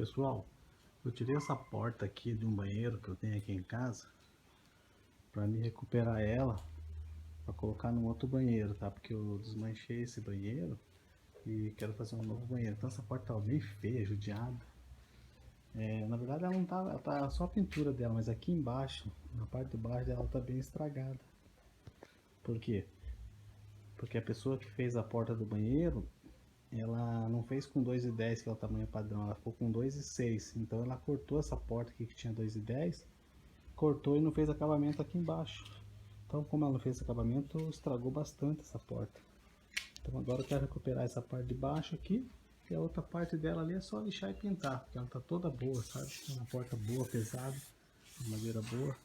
Pessoal, eu tirei essa porta aqui de um banheiro que eu tenho aqui em casa para me recuperar ela, para colocar no outro banheiro, tá? Porque eu desmanchei esse banheiro e quero fazer um novo banheiro. Então essa porta tá bem feia, judiada. Na verdade ela não tá, ela tá só a pintura dela, mas aqui embaixo, na parte de baixo dela tá bem estragada. Por quê? Porque a pessoa que fez a porta do banheiro, ela não fez com 2,10, que é o tamanho padrão, ela ficou com 2,6. Então ela cortou essa porta aqui que tinha 2,10, cortou e não fez acabamento aqui embaixo. Então, como ela não fez acabamento, estragou bastante essa porta. Então agora eu quero recuperar essa parte de baixo aqui, e a outra parte dela ali é só lixar e pintar, porque ela tá toda boa, sabe? É uma porta boa, pesada, madeira boa.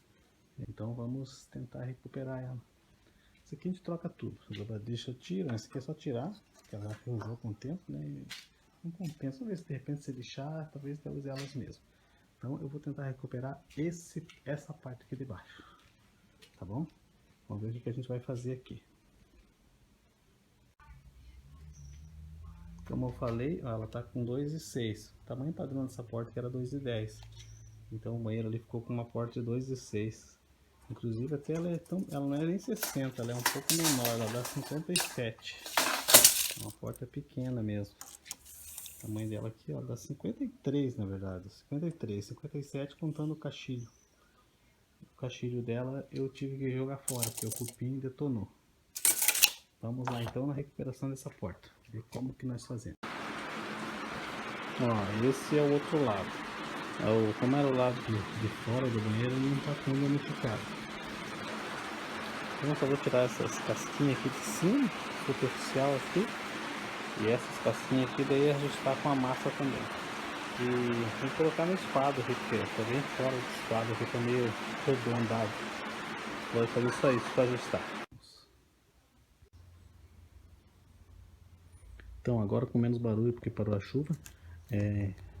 Então vamos tentar recuperar ela. Isso aqui a gente troca tudo. Agora deixa eu tirar, esse aqui é só tirar, porque ela já ferrujou com o tempo, né? E não compensa. Vamos ver se de repente se lixar, talvez ela use elas mesmo. Então eu vou tentar recuperar essa parte aqui de baixo, tá bom? Vamos ver o que a gente vai fazer aqui. Como eu falei, ó, ela tá com 2,6. O tamanho padrão dessa porta que era 2,10. Então o banheiro ali ficou com uma porta de 2,6. Inclusive até ela não é nem 60, ela é um pouco menor, ela dá 57. É uma porta pequena mesmo. O tamanho dela aqui, ó, dá 53 na verdade. 53, 57 contando o caixilho. O caixilho dela eu tive que jogar fora, porque o cupim detonou. Vamos lá então na recuperação dessa porta. Ver como que nós fazemos. Ó, esse é o outro lado. Como era o lado de fora do banheiro, ele não está tão danificado. Então eu só vou tirar essas casquinhas aqui de cima, superficial aqui. E essas casquinhas aqui daí ajustar com a massa também. E tem que colocar no esquadro aqui, porque tá bem fora do esquadro aqui, tá meio arredondado. Vou fazer só isso para ajustar. Então agora com menos barulho porque parou a chuva.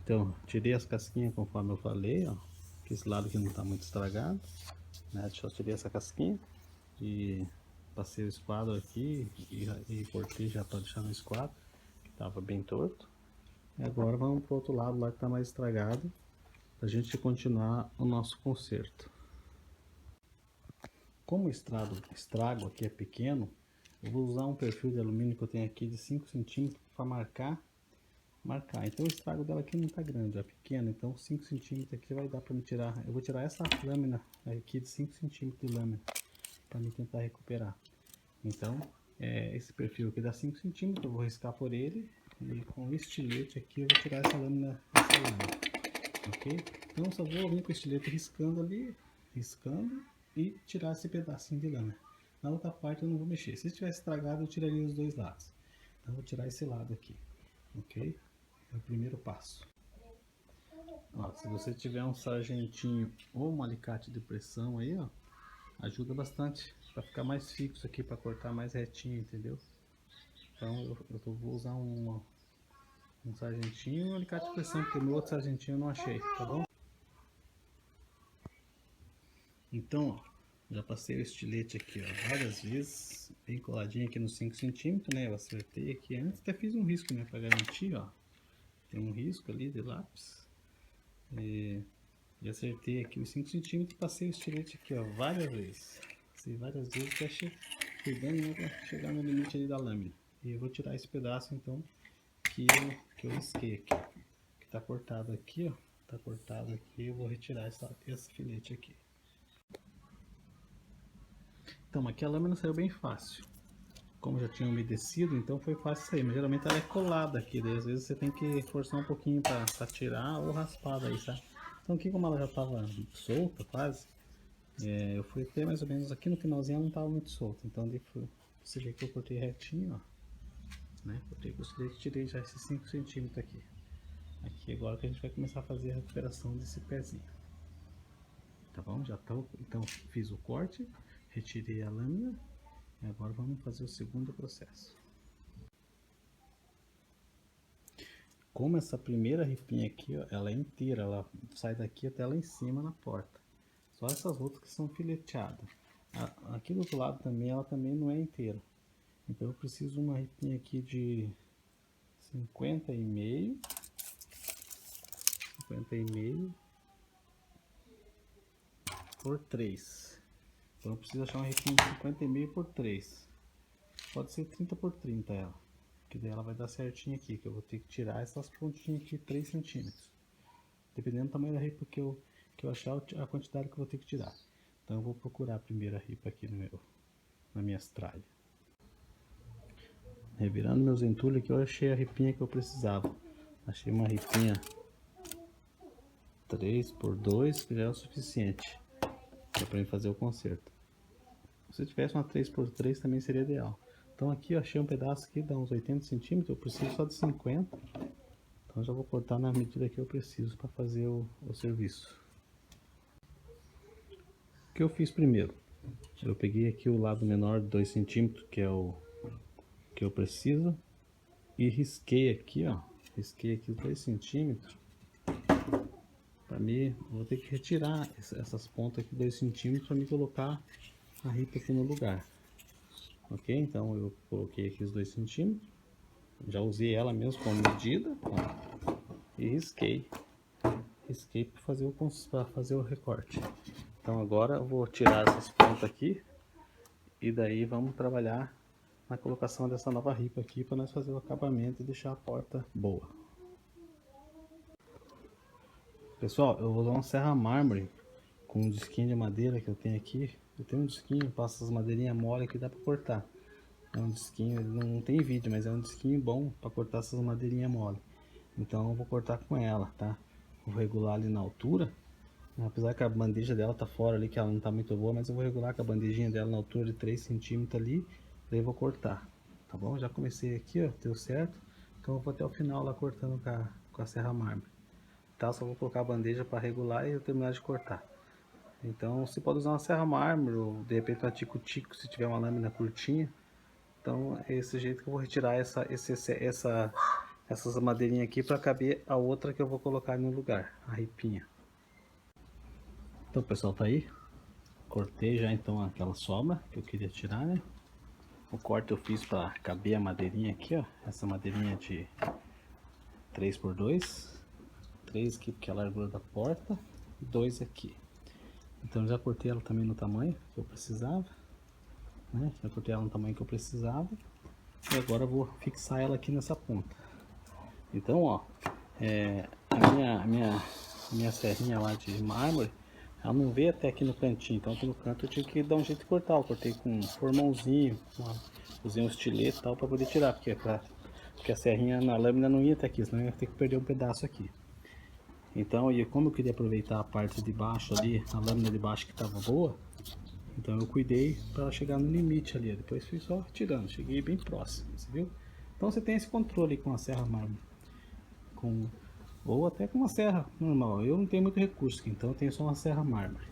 Então tirei as casquinhas conforme eu falei, ó. Que esse lado aqui não está muito estragado, né? Só tirei essa casquinha e passei o esquadro aqui e cortei já para deixar no esquadro, que estava bem torto. E agora vamos para o outro lado lá que está mais estragado, para a gente continuar o nosso conserto. Como o estrago aqui é pequeno, eu vou usar um perfil de alumínio que eu tenho aqui de 5 cm para marcar. Então o estrago dela aqui não está grande, é pequeno, então 5 cm aqui vai dar para me tirar. Eu vou tirar essa lâmina aqui de 5 cm de lâmina para me tentar recuperar. Então esse perfil aqui dá 5 cm, eu vou riscar por ele e com o estilete aqui eu vou tirar essa lâmina, ok? Então eu só vou vir com o estilete riscando ali, riscando e tirar esse pedacinho de lâmina. Na outra parte eu não vou mexer. Se tivesse estragado eu tiraria os dois lados. Então eu vou tirar esse lado aqui, ok? É o primeiro passo. Ó, se você tiver um sargentinho ou um alicate de pressão aí, ó, ajuda bastante para ficar mais fixo aqui, para cortar mais retinho, entendeu? Então eu vou usar um sargentinho e um alicate de pressão, porque meu outro sargentinho eu não achei, tá bom? Então, ó, já passei o estilete aqui, ó, várias vezes, bem coladinho aqui nos 5 cm, né? Eu acertei aqui antes, até fiz um risco, né, para garantir, ó. Tem um risco ali de lápis. E acertei aqui os 5 cm e passei o estilete aqui, ó, várias vezes. Passei várias vezes até cuidando, né, pra chegar no limite ali da lâmina. E eu vou tirar esse pedaço então que eu risquei aqui. Que tá cortado aqui, ó. Tá cortado aqui, eu vou retirar esse filete aqui. Então, aqui a lâmina saiu bem fácil. Como já tinha umedecido, então foi fácil sair. Mas geralmente ela é colada aqui, daí às vezes você tem que forçar um pouquinho para tirar ou raspar daí, sabe? Então aqui como ela já estava solta quase, eu fui até mais ou menos aqui no finalzinho, ela não estava muito solta. Então você vê que eu cortei retinho, ó. Né? Cortei com o estilete e tirei já esses 5 centímetros aqui. Aqui agora que a gente vai começar a fazer a recuperação desse pezinho. Tá bom? Então fiz o corte, retirei a lâmina. E agora vamos fazer o segundo processo. Como essa primeira ripinha aqui, ó, ela é inteira, ela sai daqui até lá em cima na porta. Só essas outras que são fileteadas. Aqui do outro lado também, ela também não é inteira. Então eu preciso de uma ripinha aqui de 50,5. 50,5 por 3. Então eu preciso achar uma ripinha de 50,5 por 3. Pode ser 30 por 30 ela. Que daí ela vai dar certinho aqui. Que eu vou ter que tirar essas pontinhas aqui 3 centímetros. Dependendo do tamanho da ripa que eu achar, a quantidade que eu vou ter que tirar. Então eu vou procurar a primeira ripa aqui na minha tralha. Revirando meus entulhos aqui, eu achei a ripinha que eu precisava. Achei uma ripinha 3 por 2, que já é o suficiente para mim fazer o conserto. Se tivesse uma 3 por 3 também seria ideal. Então aqui eu achei um pedaço aqui, dá uns 80 centímetros, eu preciso só de 50. Então já vou cortar na medida que eu preciso para fazer o serviço. O que eu fiz primeiro? Eu peguei aqui o lado menor de 2 centímetros, que é o que eu preciso, e risquei aqui, ó. Risquei aqui os 2 centímetros. Para mim, vou ter que retirar essas pontas aqui 2 centímetros para me colocar a ripa aqui no lugar. Ok? Então eu coloquei aqui os 2 centímetros. Já usei ela mesmo como medida. Ó, e risquei. Risquei para fazer o recorte. Então agora eu vou tirar essas pontas aqui. E daí vamos trabalhar na colocação dessa nova ripa aqui para nós fazer o acabamento e deixar a porta boa. Pessoal, eu vou usar um serra mármore com um disquinho de madeira que eu tenho aqui. Eu tenho um disquinho, passo essas madeirinhas mole que dá para cortar. É um disquinho, ele não tem vídeo, mas é um disquinho bom para cortar essas madeirinhas mole. Então eu vou cortar com ela, tá? Vou regular ali na altura. Apesar que a bandeja dela tá fora ali, que ela não tá muito boa, mas eu vou regular com a bandejinha dela na altura de 3 centímetros ali. Daí eu vou cortar, tá bom? Já comecei aqui, ó, deu certo. Então eu vou até o final lá cortando com a serra mármore. Tá? Só vou colocar a bandeja para regular e eu terminar de cortar. Então você pode usar uma serra mármore ou de repente uma tico-tico se tiver uma lâmina curtinha. Então é esse jeito que eu vou retirar essas madeirinhas aqui para caber a outra que eu vou colocar no lugar, a ripinha. Então pessoal, tá aí. Cortei já então aquela sobra que eu queria tirar, né? O corte eu fiz para caber a madeirinha aqui, ó. Essa madeirinha de 3 por 2. 3 aqui porque é a largura da porta e 2 aqui. Então já cortei ela também no tamanho que eu precisava, né? Já cortei ela no tamanho que eu precisava e agora eu vou fixar ela aqui nessa ponta. Então, ó, a minha serrinha lá de mármore, ela não veio até aqui no cantinho, então aqui no canto eu tive que dar um jeito de cortar. Eu cortei com um formãozinho, usei um estilete e tal para poder tirar, porque a serrinha na lâmina não ia até aqui, senão eu ia ter que perder um pedaço aqui. Então, e como eu queria aproveitar a parte de baixo ali, a lâmina de baixo que estava boa, então eu cuidei para ela chegar no limite ali. Depois fui só tirando, cheguei bem próximo, você viu? Então você tem esse controle com a serra mármore, ou até com uma serra normal. Eu não tenho muito recurso aqui, então eu tenho só uma serra mármore.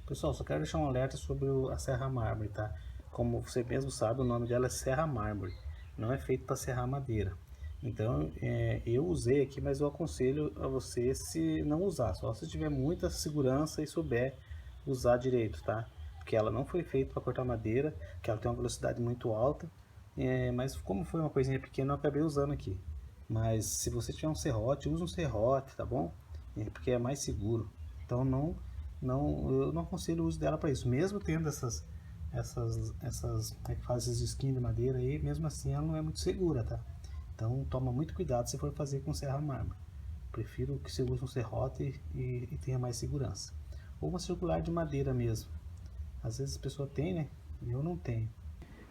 Pessoal, só quero deixar um alerta sobre a serra mármore, tá? Como você mesmo sabe, o nome dela é serra mármore, não é feito para serrar madeira. Então eu usei aqui, mas eu aconselho a você se não usar, só se tiver muita segurança e souber usar direito, tá? Porque ela não foi feita para cortar madeira, que ela tem uma velocidade muito alta, mas como foi uma coisinha pequena eu acabei usando aqui. Mas se você tiver um serrote, use um serrote, tá bom? Porque é mais seguro. Então eu não aconselho o uso dela para isso, mesmo tendo essas esses esquinhos de madeira aí, mesmo assim ela não é muito segura, tá? Então toma muito cuidado se for fazer com serra mármore. Prefiro que você use um serrote e tenha mais segurança. Ou uma circular de madeira mesmo. Às vezes a pessoa tem, né? E eu não tenho.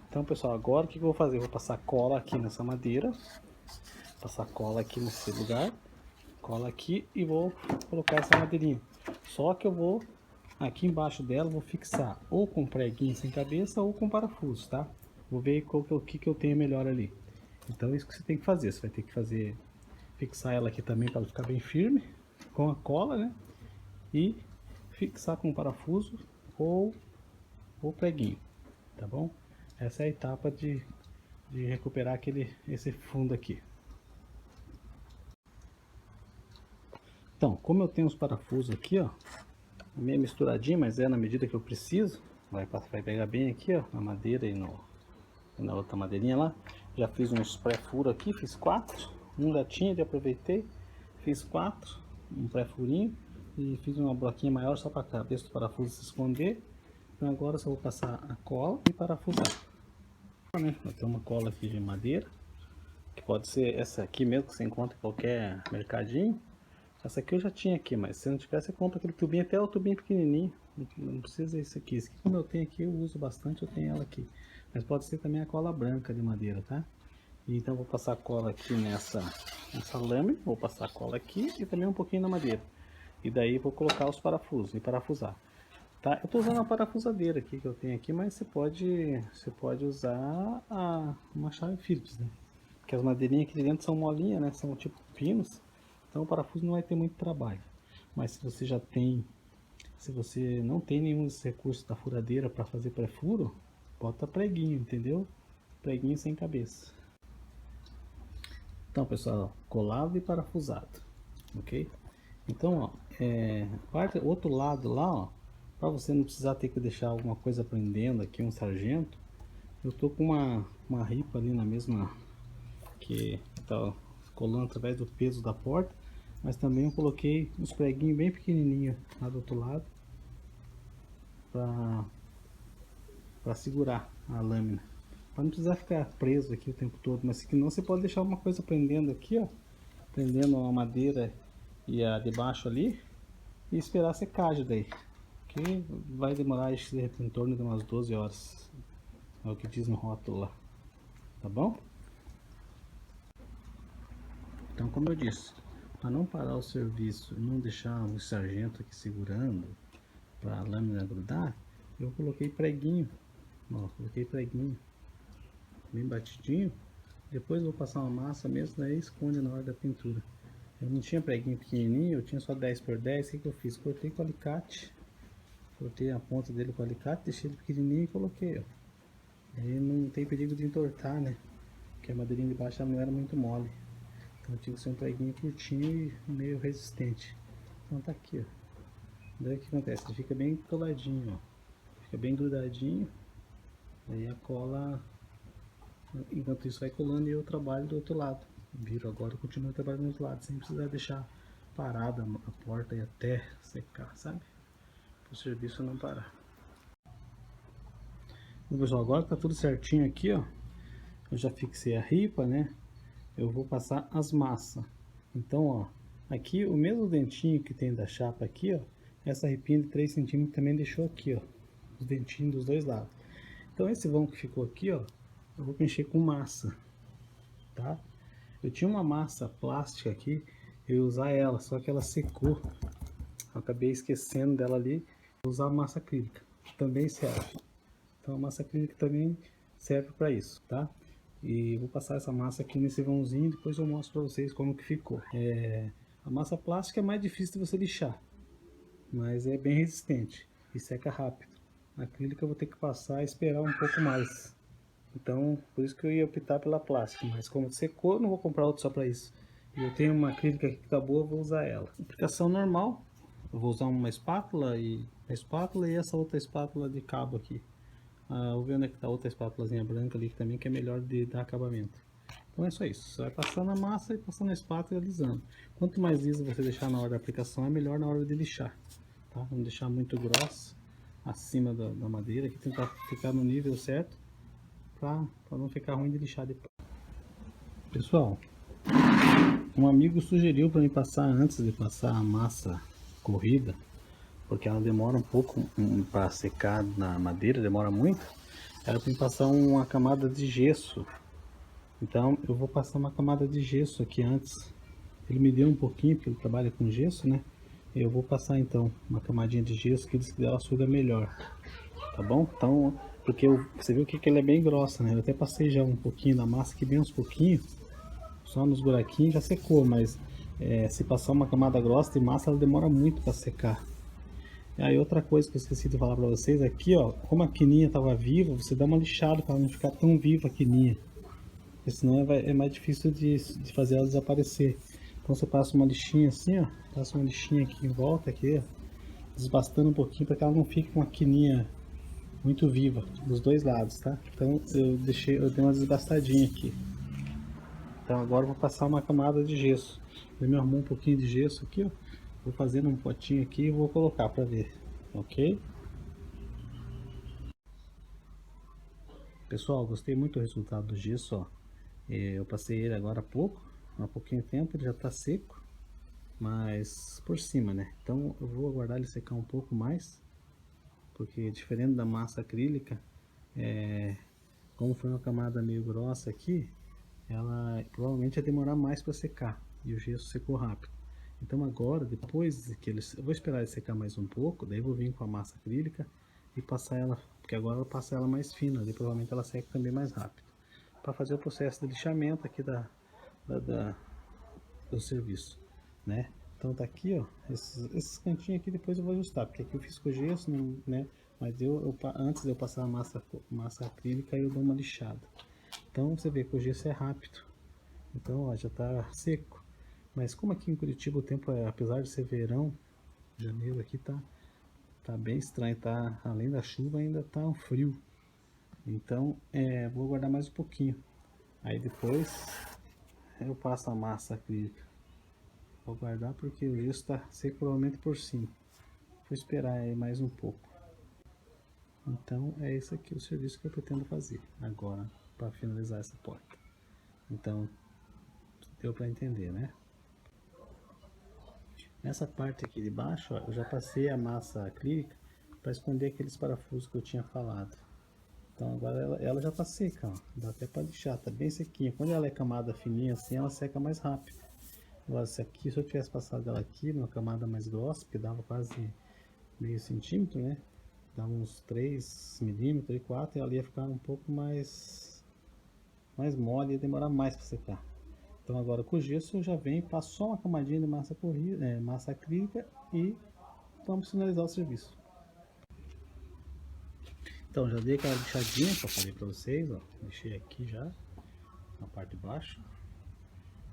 Então pessoal, agora o que eu vou fazer? Eu vou passar cola aqui nessa madeira. Passar cola aqui nesse lugar. Cola aqui e vou colocar essa madeirinha. Só que eu vou, aqui embaixo dela, vou fixar ou com preguinho sem cabeça ou com parafuso, tá? Vou ver o que eu tenho melhor ali. Então é isso que você tem que fazer. Você vai ter que fixar ela aqui também para ela ficar bem firme com a cola, né? E fixar com parafuso ou preguinho, tá bom? Essa é a etapa de recuperar esse fundo aqui. Então, como eu tenho os parafusos aqui, ó, meio misturadinho, mas é na medida que eu preciso, vai pegar bem aqui, ó, na madeira e na outra madeirinha lá. Já fiz uns pré-furo aqui, fiz 4, um já tinha, aproveitei, fiz 4, um pré-furinho, e fiz uma bloquinha maior só para a cabeça do parafuso se esconder. Então agora eu só vou passar a cola e parafusar. Eu tenho uma cola aqui de madeira, que pode ser essa aqui mesmo, que você encontra em qualquer mercadinho. Essa aqui eu já tinha aqui, mas se não tiver, você compra aquele tubinho, até o tubinho pequenininho. Não precisa isso aqui. Esse aqui, como eu tenho aqui, eu uso bastante, eu tenho ela aqui. Mas pode ser também a cola branca de madeira, tá? Então eu vou passar a cola aqui nessa lâmina, vou passar a cola aqui e também um pouquinho na madeira. E daí vou colocar os parafusos e parafusar. Tá? Eu estou usando a parafusadeira aqui que eu tenho aqui, mas você pode usar uma chave Phillips, né? Porque as madeirinhas aqui de dentro são molinhas, né? São tipo pinos, então o parafuso não vai ter muito trabalho. Mas se você não tem nenhum desses recursos da furadeira para fazer pré-furo, bota preguinho, entendeu? Preguinho sem cabeça. Então, pessoal, colado e parafusado, ok? Então, ó, outro lado lá, ó, para você não precisar ter que deixar alguma coisa prendendo aqui, um sargento, eu tô com uma ripa ali na mesma, que tá colando através do peso da porta, mas também eu coloquei uns preguinhos bem pequenininhos lá do outro lado, para segurar a lâmina. Para não precisar ficar preso aqui o tempo todo, mas se não, você pode deixar uma coisa prendendo aqui, ó, prendendo a madeira e a de baixo ali, e esperar a secagem daí, que vai demorar em torno de umas 12 horas, é o que diz no rótulo lá, tá bom? Então, como eu disse, para não parar o serviço e não deixar o sargento aqui segurando para a lâmina grudar, eu coloquei preguinho, ó, coloquei preguinho bem batidinho. Depois eu vou passar uma massa mesmo, daí esconde na hora da pintura. Eu não tinha preguinho pequenininho, eu tinha só 10 por 10. O que eu fiz? Cortei com alicate, cortei a ponta dele com alicate, deixei ele pequenininho e coloquei, ó. Aí não tem perigo de entortar, né? Porque a madeirinha de baixo não era muito mole, então tinha que ser um preguinho curtinho e meio resistente. Então tá aqui, ó. Daí o que acontece? Ele fica bem coladinho, ó. Fica bem grudadinho. Aí a cola, enquanto isso vai colando, e eu trabalho do outro lado. Viro agora e continuo trabalhando do outro lado, sem precisar deixar parada a porta e até secar, sabe? Para o serviço não parar. Bom, pessoal, agora tá tudo certinho aqui, ó. Eu já fixei a ripa, né? Eu vou passar as massas. Então, ó, aqui o mesmo dentinho que tem da chapa aqui, ó. Essa ripinha de 3 centímetros também deixou aqui, ó. Os dentinhos dos dois lados. Então esse vão que ficou aqui, ó, eu vou preencher com massa, tá? Eu tinha uma massa plástica aqui, eu ia usar ela, só que ela secou. Eu acabei esquecendo dela ali. Vou usar a massa acrílica, também serve. Então a massa acrílica também serve para isso, tá? E vou passar essa massa aqui nesse vãozinho, depois eu mostro para vocês como que ficou. A massa plástica é mais difícil de você lixar, mas é bem resistente e seca rápido. A acrílica eu vou ter que passar e esperar um pouco mais. Então, por isso que eu ia optar pela plástica, mas como secou, eu não vou comprar outra só para isso. E eu tenho uma acrílica aqui que tá boa, eu vou usar ela. Aplicação normal, eu vou usar uma espátula e essa outra espátula de cabo aqui. Vou ver onde é que tá outra espátulazinha branca ali também, que é melhor de dar acabamento. Então é só isso, você vai passando a massa e passando a espátula e alisando. Quanto mais lisa você deixar na hora da aplicação, é melhor na hora de lixar, tá? Não deixar muito grossa acima da madeira, que tentar ficar no nível certo, para não ficar ruim de lixar depois. Pessoal, um amigo sugeriu para me passar antes de passar a massa corrida, porque ela demora um pouco para secar na madeira, demora muito. Era para me passar uma camada de gesso. Então eu vou passar uma camada de gesso aqui antes. Ele me deu um pouquinho, porque ele trabalha com gesso, né? Eu vou passar então uma camadinha de gesso, que diz que ela suga melhor, tá bom? Então, porque você viu que ela é bem grossa, né? Eu até passei já um pouquinho na massa, aqui bem uns pouquinhos, só nos buraquinhos já secou, mas se passar uma camada grossa de massa, ela demora muito para secar. E aí outra coisa que eu esqueci de falar para vocês aqui, ó, como a quininha estava viva, você dá uma lixada para não ficar tão viva a quininha, porque senão é mais difícil de fazer ela desaparecer. Então você passa uma lixinha assim, ó, passa uma lixinha aqui em volta, aqui, ó, desbastando um pouquinho para que ela não fique com a quininha muito viva dos dois lados, tá? Então eu dei uma desbastadinha aqui. Então agora eu vou passar uma camada de gesso. Eu me arrumou um pouquinho de gesso aqui, ó. Vou fazer num potinho aqui e vou colocar para ver, ok? Pessoal, gostei muito do resultado do gesso, ó. Eu passei ele agora há pouquinho tempo, ele já está seco, mas por cima, né? Então eu vou aguardar ele secar um pouco mais, porque diferente da massa acrílica, como foi uma camada meio grossa aqui, ela provavelmente ia demorar mais para secar e o gesso secou rápido. Então agora, depois que eu vou esperar ele secar mais um pouco, daí eu vou vir com a massa acrílica e passar ela, porque agora eu passo ela mais fina, daí provavelmente ela seca também mais rápido, para fazer o processo de lixamento aqui da, do serviço, né? Então tá aqui, ó, esses cantinhos aqui depois eu vou ajustar, porque aqui eu fiz com gesso, né? Mas antes de eu passar a massa acrílica, eu dou uma lixada. Então você vê que o gesso é rápido. Então ó, já tá seco. Mas como aqui em Curitiba o tempo apesar de ser verão, janeiro aqui tá bem estranho, tá, além da chuva ainda tá um frio. Então vou guardar mais um pouquinho. Aí depois eu passo a massa acrílica. Vou guardar porque o gesso está seco provavelmente por cima. Vou esperar aí mais um pouco. Então é esse aqui o serviço que eu pretendo fazer agora para finalizar essa porta. Então deu para entender, né? Nessa parte aqui de baixo, ó, eu já passei a massa acrílica para esconder aqueles parafusos que eu tinha falado. Então agora ela já está seca, ó. Dá até para lixar, tá bem sequinha. Quando ela é camada fininha assim, ela seca mais rápido. Agora se eu tivesse passado ela aqui numa camada mais grossa, que dava quase meio centímetro, né? Dava uns 3 milímetros e 4, e ela ia ficar um pouco mais mole e ia demorar mais para secar. Então agora com o gesso eu já venho, passo só uma camadinha de massa acrílica e vamos finalizar o serviço. Então já dei aquela lixadinha que eu falei para vocês, ó. Deixei aqui já na parte de baixo,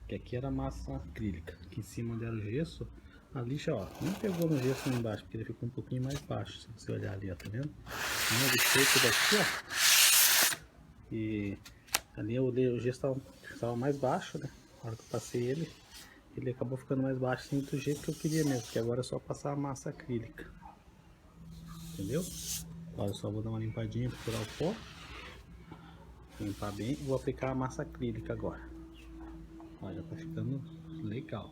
que aqui era massa acrílica, aqui em cima onde era o gesso. A lixa, ó, não pegou no gesso lá embaixo, porque ele ficou um pouquinho mais baixo, se você olhar ali, ó, tá vendo? Então eu lixei tudo aqui, ó. E ali o gesso estava mais baixo, né? Na hora que eu passei ele acabou ficando mais baixo assim, do jeito que eu queria mesmo, que agora é só passar a massa acrílica. Entendeu? Agora eu só vou dar uma limpadinha para tirar o pó. Limpar bem e vou aplicar a massa acrílica agora. Ó, já tá ficando legal.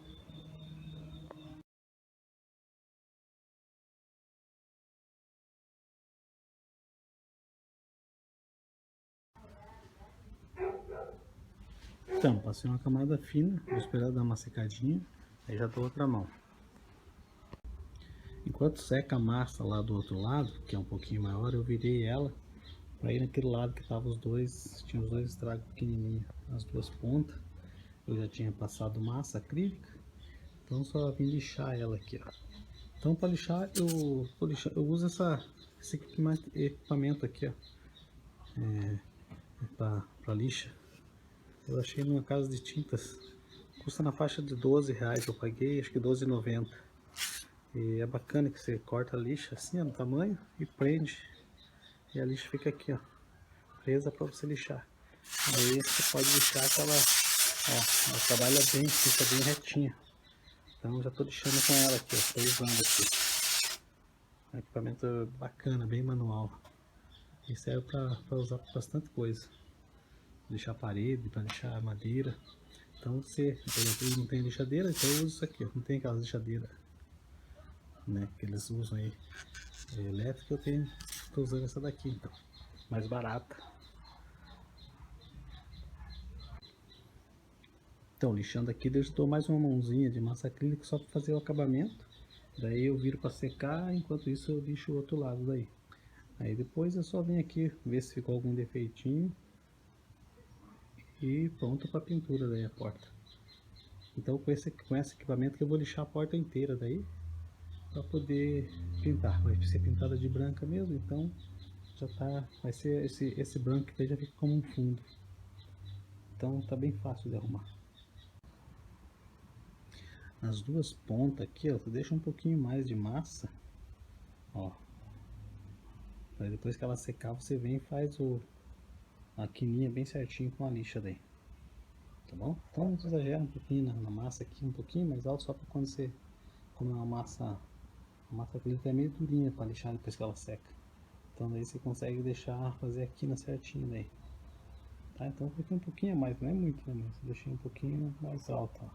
Então, passei uma camada fina, vou esperar dar uma secadinha, aí já dou outra mão. Enquanto seca a massa lá do outro lado, que é um pouquinho maior, eu virei ela para ir naquele lado que tava tinha os dois estragos pequenininhos, as duas pontas. Eu já tinha passado massa acrílica, então só vim lixar ela aqui, ó. Então para lixar eu uso esse equipamento aqui, ó, para lixa. Eu achei numa casa de tintas, custa na faixa de R$12, eu paguei acho que R$12,90. E é bacana que você corta a lixa assim, ó, no tamanho e prende, e a lixa fica aqui, ó, presa para você lixar. Aí você pode lixar que ela trabalha bem, fica bem retinha. Então já tô lixando com ela aqui, ó, tô usando aqui. É um equipamento bacana, bem manual. E serve para usar para bastante coisa. Lixar parede, para lixar madeira. Então você, por exemplo, não tem lixadeira, então eu uso isso aqui, ó. Não tem aquelas lixadeiras, né, que eles usam aí elétrica, tô usando essa daqui então, mais barata. Então lixando aqui, eu dou mais uma mãozinha de massa acrílica só para fazer o acabamento. Daí eu viro para secar, enquanto isso eu lixo o outro lado daí. Aí depois eu só venho aqui ver se ficou algum defeitinho e pronto para pintura daí a porta. Então com esse equipamento que eu vou lixar a porta inteira daí, para poder pintar. Vai ser pintada de branca mesmo, então já tá, vai ser esse branco que já fica como um fundo. Então tá bem fácil de arrumar. Nas duas pontas aqui, ó, tu deixa um pouquinho mais de massa, ó. Aí depois que ela secar, você vem e faz a quininha bem certinho com a lixa daí. tá bom? Então não exagera um pouquinho na massa aqui, um pouquinho mais alto, só para quando você, como é uma massa acrílica é meio durinha para lixar depois que ela seca. Então daí você consegue deixar, fazer aqui na certinho daí. Tá? Então eu coloquei um pouquinho a mais, não é muito, né? Mas eu deixei um pouquinho mais alto, ó.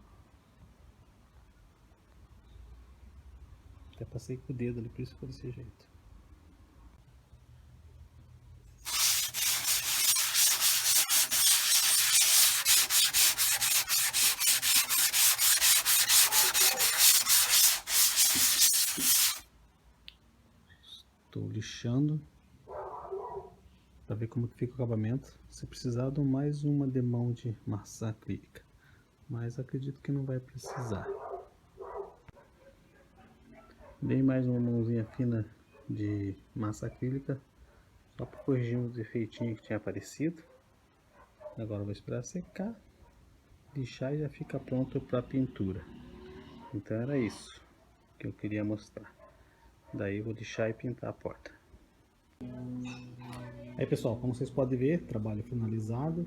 Até passei com o dedo ali, por isso ficou desse jeito. Estou lixando para ver como que fica o acabamento. Se precisar, dou mais uma demão de massa acrílica, mas acredito que não vai precisar. Dei mais uma mãozinha fina de massa acrílica, só para corrigir uns defeitinhos que tinha aparecido. Agora eu vou esperar secar, lixar e já fica pronto para pintura. Então era isso que eu queria mostrar. Daí eu vou lixar e pintar a porta. Aí pessoal, como vocês podem ver, trabalho finalizado.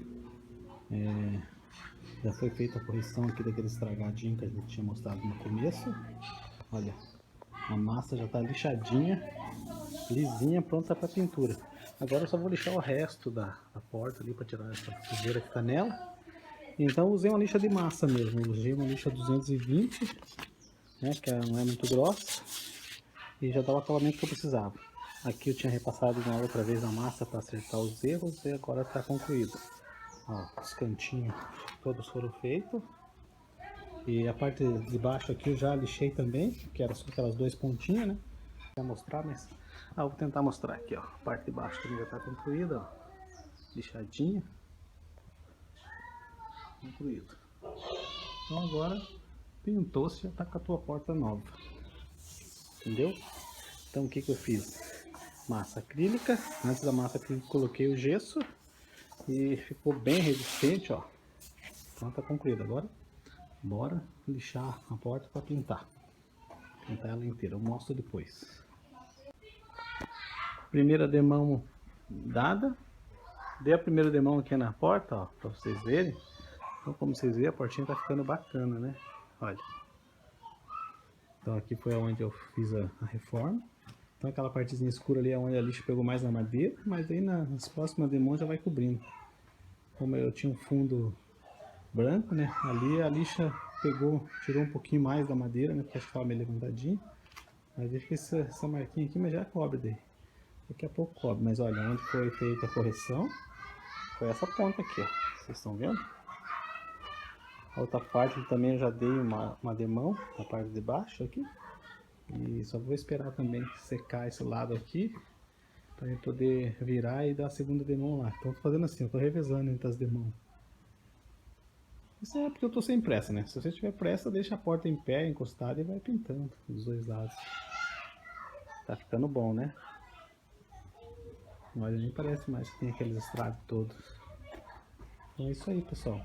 Já foi feita a correção aqui daquele estragadinho que a gente tinha mostrado no começo. Olha, a massa já está lixadinha, lisinha, pronta para pintura. Agora eu só vou lixar o resto da porta ali para tirar essa sujeira que está nela. Então eu usei uma lixa de massa mesmo, usei uma lixa 220, né, que não é muito grossa, e já dá o acabamento que eu precisava. Aqui eu tinha repassado uma outra vez a massa para acertar os erros e agora está concluído. Ó, os cantinhos todos foram feitos. E a parte de baixo aqui eu já lixei também, que era só aquelas duas pontinhas, né? Vou mostrar, mas... vou tentar mostrar aqui, ó. A parte de baixo também já está concluída, ó. Lixadinha. Concluído. Então agora pintou-se, já está com a tua porta nova. Entendeu? Então o que que eu fiz? Massa acrílica. Antes da massa acrílica coloquei o gesso. E ficou bem resistente, ó. Então tá concluído. Agora bora lixar a porta para pintar. Pintar ela inteira, eu mostro depois. Primeira demão dada. Dei a primeira demão aqui na porta, ó, para vocês verem. Então como vocês veem, a portinha tá ficando bacana, né? Olha. Então aqui foi onde eu fiz a reforma. Então aquela partezinha escura ali é onde a lixa pegou mais na madeira, mas aí nas próximas demãos já vai cobrindo. Como eu tinha um fundo branco, né? Ali a lixa pegou, tirou um pouquinho mais da madeira, né? Porque acho que estava meio levantadinho. Mas deixa essa marquinha aqui, mas já cobre daí. Daqui a pouco cobre. Mas olha, onde foi feita a correção, foi essa ponta aqui, ó. Vocês estão vendo? A outra parte também eu já dei uma demão, na parte de baixo aqui. E só vou esperar também secar esse lado aqui, para eu poder virar e dar a segunda demão lá. Então eu tô fazendo assim, eu tô revezando entre as demãos. Isso é porque eu tô sem pressa, né? Se você tiver pressa, deixa a porta em pé, encostada e vai pintando dos dois lados. Tá ficando bom, né? Mas nem parece mais que tem aqueles estragos todos. Então é isso aí, pessoal.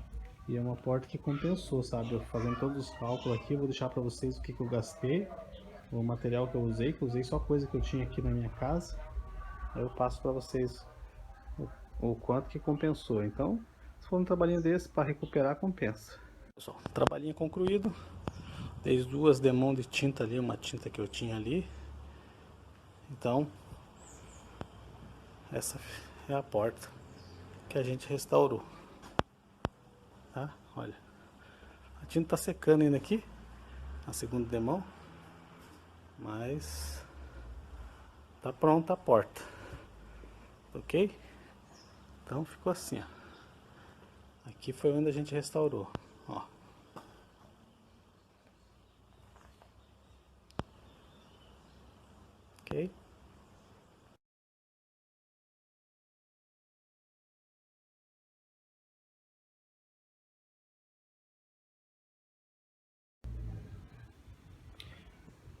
E é uma porta que compensou, sabe? Eu fazendo todos os cálculos aqui, eu vou deixar pra vocês o que eu gastei, o material que eu usei só coisa que eu tinha aqui na minha casa. Aí eu passo pra vocês o quanto que compensou. Então, se for um trabalhinho desse para recuperar, compensa. Pessoal, trabalhinho concluído. Dei duas demãos de tinta ali, uma tinta que eu tinha ali. Então, essa é a porta que a gente restaurou. Tá? Olha, a tinta tá secando ainda aqui, a segunda demão, mas tá pronta a porta, ok? Então ficou assim, ó. Aqui foi onde a gente restaurou, ó. Ok?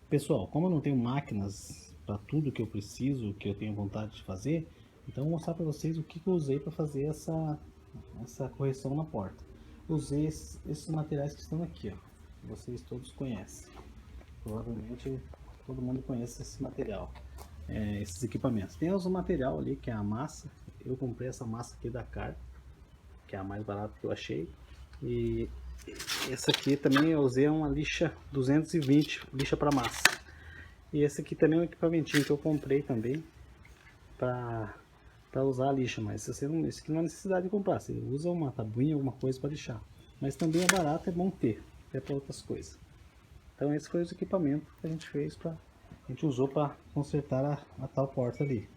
Pessoal, como eu não tenho máquinas para tudo que eu preciso, que eu tenho vontade de fazer, então eu vou mostrar para vocês o que eu usei para fazer essa correção na porta. Usei esses materiais que estão aqui, ó. Vocês todos conhecem. Provavelmente todo mundo conhece esse material, esses equipamentos. Tem o material ali que é a massa. Eu comprei essa massa aqui da Car, que é a mais barata que eu achei. E essa aqui também eu usei uma lixa 220, lixa para massa. E esse aqui também é um equipamentinho que eu comprei também para usar a lixa, mas você não, isso aqui não é necessidade de comprar, você usa uma tabuinha, alguma coisa para lixar. Mas também é barato, é bom ter, até para outras coisas. Então esse foi os equipamentos que a gente fez a gente usou para consertar a tal porta ali.